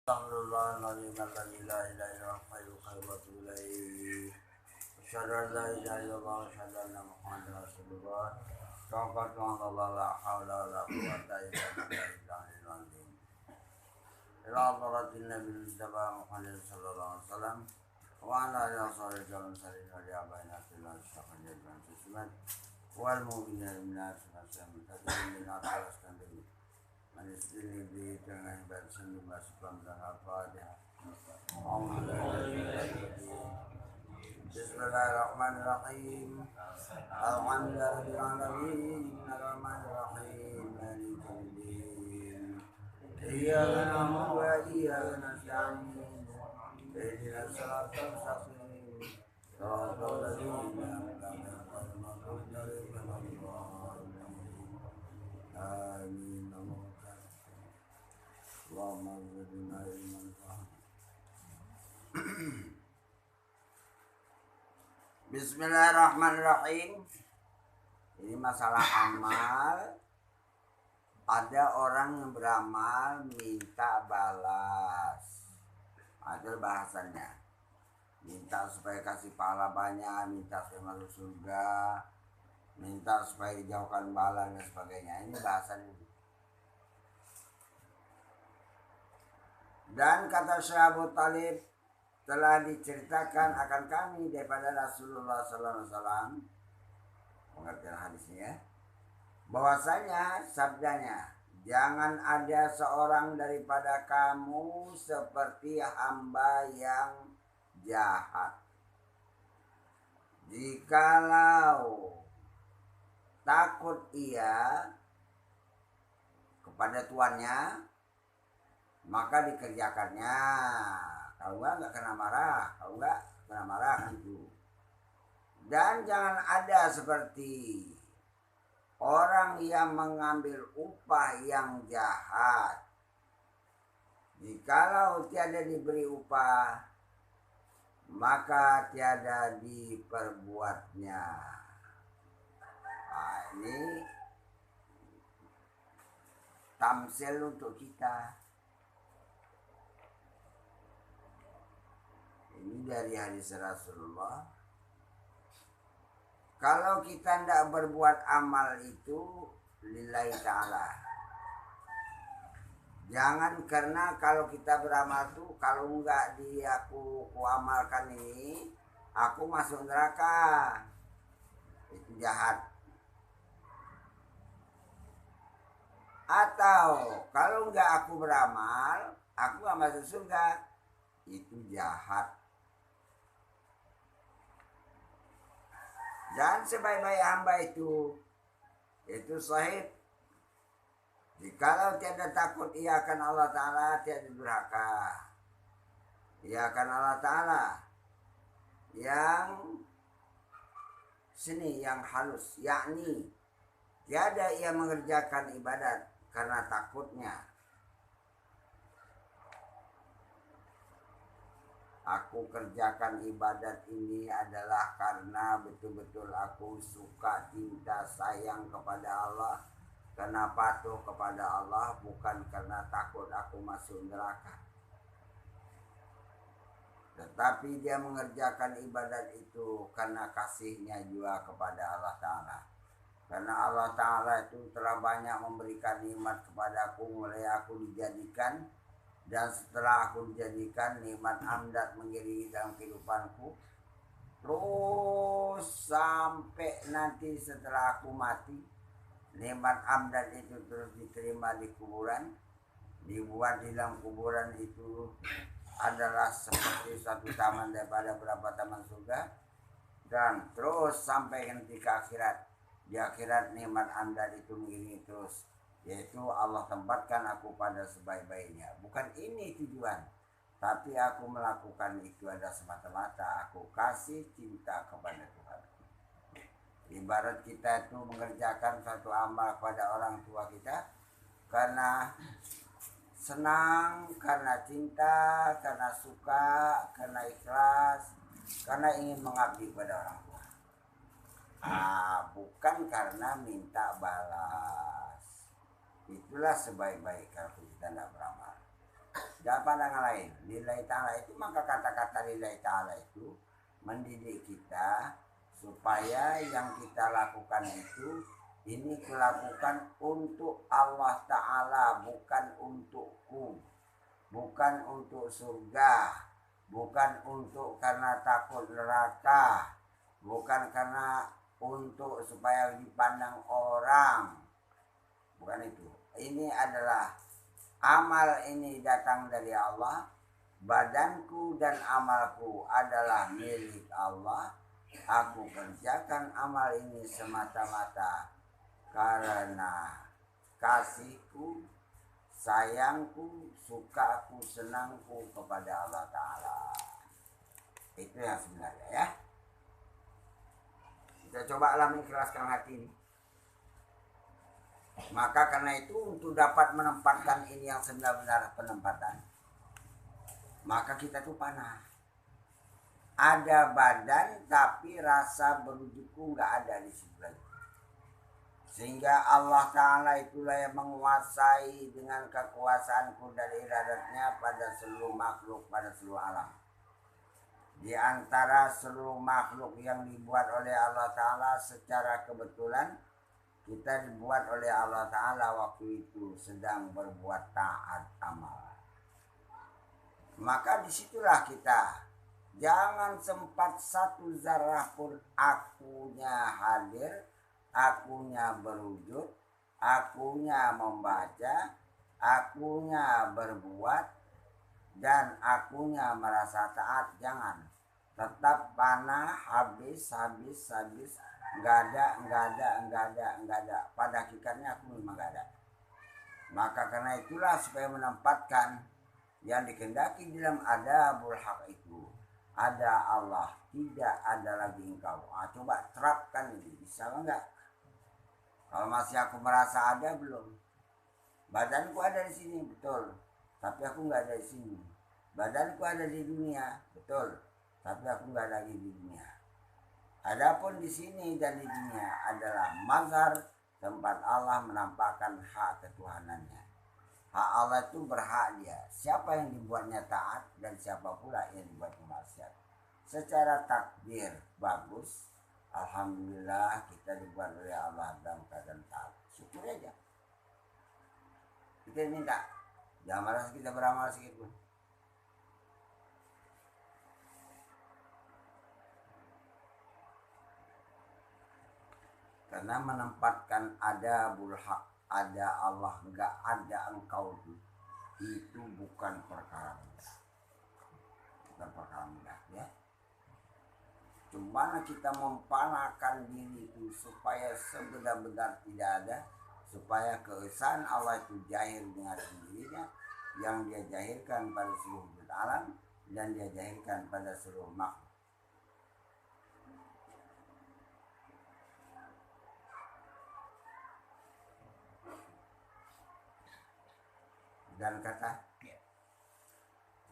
Alhamdulillahirabbil alamin la ilaha illallah hayyul qayyum wa atubu ilaih. Asyhadu an la ilaha illallah wa asyhadu anna Muhammadar Rasulullah. Tawakkaltu 'ala Allah la haula wa la quwwata illa billah. Ila hadratin Nabil Mustafa Muhammad sallallahu alaihi wasallam wa ala alihi washabihi wa sallam wa ja'alna fillah syafa'atan sunnat wal mu'minina minna sunnatam tadbirina al-askamil manis ini di tengah barisan dimasukkan dan al-Fatihah. Bismillahirrahmanirrahim. Alhamdulillahirabbil alamin arrahmanirrahim maliki yaumiddin. Iyyaka na'budu wa iyyaka nasta'in. Ihdinas siratal mustaqim. Shiratal ladzina an'amta 'alaihim ghairil maghdubi 'alaihim. Amin. Allahumma zidna ilman faham. Bismillahirrahmanirrahim. Ini masalah amal. Ada orang yang beramal minta balas. Ada bahasannya. Minta supaya kasih pahala banyak, minta supaya masuk surga, minta supaya dijauhkan bala dan sebagainya. Ini bahasannya. Dan kata Syekh Abu Talib, telah diceritakan akan kami daripada Rasulullah sallallahu alaihi wasallam, pengertian hadisnya, bahwasanya sabdanya, jangan ada seorang daripada kamu seperti hamba yang jahat. Jikalau takut ia kepada tuannya, maka dikerjakannya. Kalau enggak kena marah. Kalau enggak kena marah itu. Dan jangan ada seperti orang yang mengambil upah yang jahat. Jikalau tiada diberi upah, maka tiada diperbuatnya. Nah, ini tamsil untuk kita. Ini dari hadis Rasulullah. Kalau kita tidak berbuat amal itu lillahi ta'ala. Jangan karena kalau kita beramal tuh, kalau enggak aku amalkan ini, aku masuk neraka. Itu jahat. Atau kalau enggak aku beramal, aku enggak masuk surga. Itu jahat. Dan sebaik-baik hamba itu sahih. Jikalau tiada takut ia akan Allah Ta'ala, tiada durhaka. Ia akan Allah Ta'ala yang seni, yang halus, yakni tiada ia mengerjakan ibadat karena takutnya. Aku kerjakan ibadat ini adalah karena betul-betul aku suka, cinta, sayang kepada Allah, karena patuh kepada Allah, bukan karena takut aku masuk neraka. Tetapi dia mengerjakan ibadat itu karena kasihnya juga kepada Allah Ta'ala. Karena Allah Ta'ala itu telah banyak memberikan nikmat kepadaku, mulai aku dijadikan. Dan setelah aku dijadikan, nikmat amdat mengiringi dalam kehidupanku. Terus sampai nanti setelah aku mati, nikmat amdat itu terus diterima di kuburan. Dibuat di dalam kuburan itu adalah seperti satu taman daripada beberapa taman surga. Dan terus sampai nanti ke akhirat. Di akhirat nikmat amdat itu mengiringi terus. Yaitu Allah tempatkan aku pada sebaik-baiknya. Bukan ini tujuan, tapi aku melakukan itu ada semata-mata aku kasih cinta kepada Tuhan. Ibarat kita itu mengerjakan satu amal kepada orang tua kita karena senang, karena cinta, karena suka, karena ikhlas, karena ingin mengabdi kepada orang tua. Bukan karena minta balas. Itulah sebaik-baik kalau kita tidak beramal. jangan pandang yang lain. Lillahi ta'ala itu, maka kata-kata lillahi ta'ala itu mendidik kita supaya yang kita lakukan itu ini kulakukan untuk Allah Ta'ala, bukan untukku, bukan untuk surga, bukan untuk karena takut neraka, bukan karena untuk supaya dipandang orang, bukan itu. Ini adalah amal, ini datang dari Allah. Badanku dan amalku adalah milik Allah. Aku kerjakan amal ini semata-mata karena kasihku, sayangku, sukaku, senangku kepada Allah Ta'ala. Itu yang sebenarnya ya. Kita coba alami, ikhlaskan hati ini. Maka karena itu untuk dapat menempatkan ini yang sebenarnya penempatan, maka kita tuh panah. Ada badan tapi rasa berujukku nggak ada di situ lagi. Sehingga Allah Ta'ala itulah yang menguasai dengan kekuasaanku dan iradatnya pada seluruh makhluk, pada seluruh alam. Di antara seluruh makhluk yang dibuat oleh Allah Ta'ala secara kebetulan, kita dibuat oleh Allah Ta'ala waktu itu sedang berbuat taat amal. Maka disitulah kita jangan sempat satu zarah pun akunya hadir, akunya berwujud, akunya membaca, akunya berbuat, dan akunya merasa taat. Jangan. Tetap panah, habis. Enggak ada. Pada hakikatnya aku memang enggak ada. Maka karena itulah supaya menempatkan yang dikehendaki dalam adabul haq itu. Ada Allah, tidak ada lagi engkau. Coba terapkan ini, bisa enggak? Kalau masih aku merasa ada, belum. Badanku ada di sini, betul. Tapi aku enggak ada di sini. Badanku ada di dunia, betul. Tapi aku enggak lagi di dunia. Adapun di sini dan di dunia adalah mazhar tempat Allah menampakkan hak ketuhanannya. Hak Allah itu berhak dia. Siapa yang dibuatnya taat dan siapa pula yang dibuatnya maksiat. Secara takdir bagus. Alhamdulillah kita dibuat oleh Allah dalam keadaan taat. Syukur aja. Kita minta. Jangan merasa kita beramal sedikit pun. Karena menempatkan adabul haq, ada Allah, enggak ada engkau itu bukan perkara mudah. Bukan perkara mudah ya. Cuma kita mempanahkan diri itu supaya sebenar-benar tidak ada, supaya keesaan Allah itu jahir dengan sendirinya, yang dia jahirkan pada seluruh alam dan dia jahirkan pada seluruh makhluk.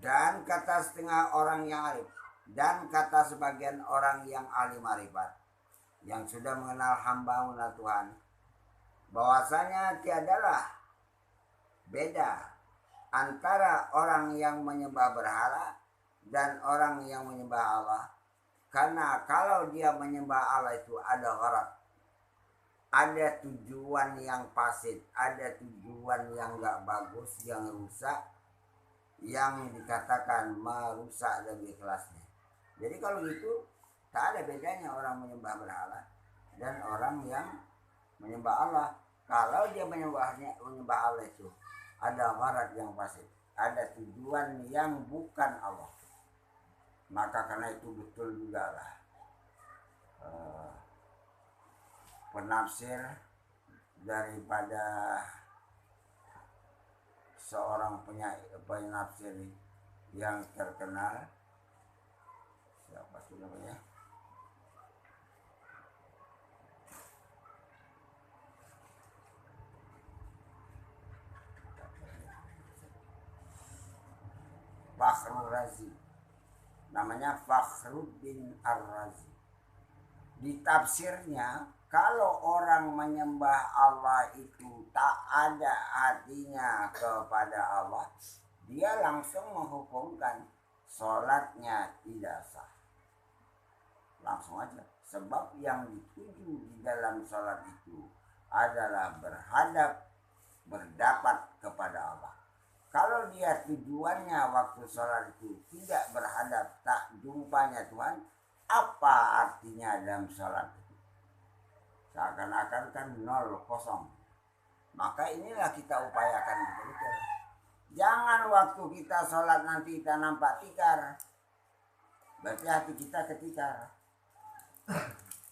Dan kata setengah orang yang arif, dan kata sebagian orang yang ahli marifat, yang sudah mengenal hamba mengenal Tuhan, bahwasanya tiadalah beda antara orang yang menyembah berhala dan orang yang menyembah Allah. Karena kalau dia menyembah Allah itu ada gharat, ada tujuan yang fasid, ada tujuan yang gak bagus, yang rusak, yang dikatakan merusak dari ikhlasnya. Jadi kalau gitu tak ada bedanya orang menyembah berhala dan orang yang menyembah Allah. Kalau dia menyembah Allah itu ada gharat yang fasid, ada tujuan yang bukan Allah. Maka karena itu betul juga lah penafsir daripada seorang penafsir yang terkenal, siapa itu namanya, Fakhrul Razi, namanya Fakhruddin Ar-Razi. Di tafsirnya, kalau orang menyembah Allah itu tak ada hatinya kepada Allah, dia langsung menghukumkan sholatnya tidak sah. Langsung aja. Sebab yang dituju di dalam sholat itu adalah berdapat kepada Allah. Kalau dia tujuannya waktu sholat itu tidak berhadap, tak jumpanya Tuhan, apa artinya dalam sholat itu? Seakan-akan kan 0, kosong. Maka inilah kita upayakan betul-betul. Jangan waktu kita sholat nanti kita nampak tikar. Berarti hati kita ketikar.